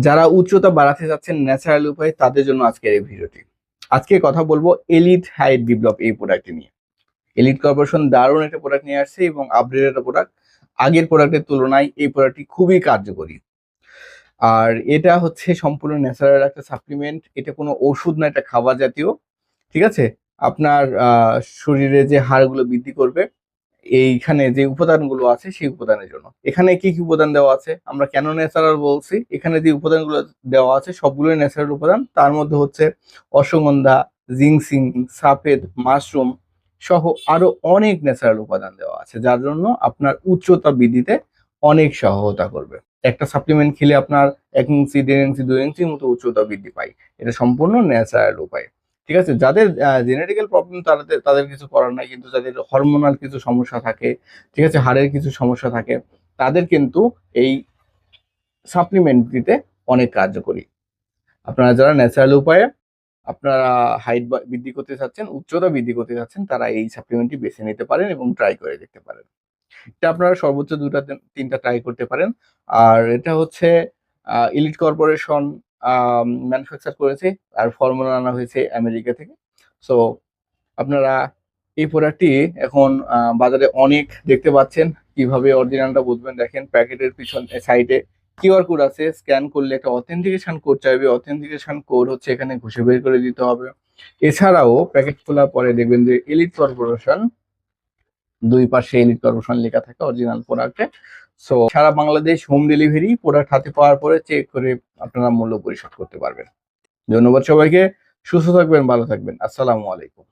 যারা উচ্চতা বাড়াতে চাচ্ছেন ন্যাচারাল উপায়ে তাদের জন্য আজকের এই ভিডিওটি। আজকে কথা বলবো এলিট হাইট বিপ্লব এই প্রোডাক্টটি নিয়ে। এলিট কর্পোরেশন দারুণ একটা প্রোডাক্ট নিয়ে আসছে এবং আপডেট একটা প্রোডাক্ট। আগের প্রোডাক্টের তুলনায় এই প্রোডাক্টটি খুবই কার্যকরী। আর এটা হচ্ছে সম্পূর্ণ ন্যাচারাল একটা সাপ্লিমেন্ট। এটা কোনো ওষুধ না, এটা খাবার জাতীয়। ঠিক আছে? আপনার শরীরে যে হাড়গুলো বৃদ্ধি করবে, এইখানে যে উপাদানগুলো আছে সেই উপাদানের জন্য। এখানে কি কি উপাদান দেওয়া আছে, আমরা কেন ন্যাচারাল বলছি, এখানে যে উপাদানগুলো দেওয়া আছে সবগুলোই ন্যাচারাল উপাদান। তার মধ্যে হচ্ছে অশ্বগন্ধা, জিংসিং, সাফেদ, মাশরুম সহ আরো অনেক ন্যাচারাল উপাদান দেওয়া আছে, যার জন্য আপনার উচ্চতা বৃদ্ধিতে অনেক সহায়তা করবে। একটা সাপ্লিমেন্ট খেলে আপনার 1 ইঞ্চি, 1.5 ইঞ্চি, 2 ইঞ্চির মতো উচ্চতা বৃদ্ধি পায়। এটা সম্পূর্ণ ন্যাচারাল উপায়। ঠিক আছে? যাদের জেনেটিক্যাল প্রবলেম তাদের কিছু করার নাই, কিন্তু যাদের হরমোনাল কিছু সমস্যা থাকে, ঠিক আছে, হাড়ের কিছু সমস্যা থাকে, তাদের কিন্তু এই সাপ্লিমেন্ট দিতে অনেক কার্যকরী। আপনারা যারা ন্যাচারাল উপায়ে আপনারা হাইট বৃদ্ধি করতে চাচ্ছেন, উচ্চতা বৃদ্ধি করতে চাচ্ছেন, তারা এই সাপ্লিমেন্টটি বেছে নিতে পারেন এবং ট্রাই করে দেখতে পারেন। এটা আপনারা সর্বোচ্চ 2টা 3টা ট্রাই করতে পারেন। আর এটা হচ্ছে এলিট কর্পোরেশন ম্যানুফ্যাকচার করেছে, আর ফর্মুলা আনা হয়েছে আমেরিকা থেকে। সো আপনারা এই প্রোডাক্টটি এখন বাজারে অনেক দেখতে পাচ্ছেন। কিভাবে অরিজিনালটা বুঝবেন, দেখেন প্যাকেটের পিছন সাইডে কিউআর কোড আছে। স্ক্যান করলে একটা অথেন্টিকেশন কোড চাইবে, অথেন্টিকেশন কোড হচ্ছে এখানে ঘুষে বের করে দিতে হবে। এছাড়াও প্যাকেট খোলার পরে দেখবেন যে এলিট কর্পোরেশন, দুই পাশে এলিট কর্পোরেশন লেখা থাকে অরিজিনাল প্রোডাক্টে। সো সারা বাংলাদেশ হোম ডেলিভারি, প্রোডাক্ট হাতে পাওয়ার পরে চেক করে আপনারা মূল্য পরিশোধ করতে পারবেন। ধন্যবাদ সবাইকে। সুস্থ থাকবেন, ভালো থাকবেন। আসসালামু আলাইকুম।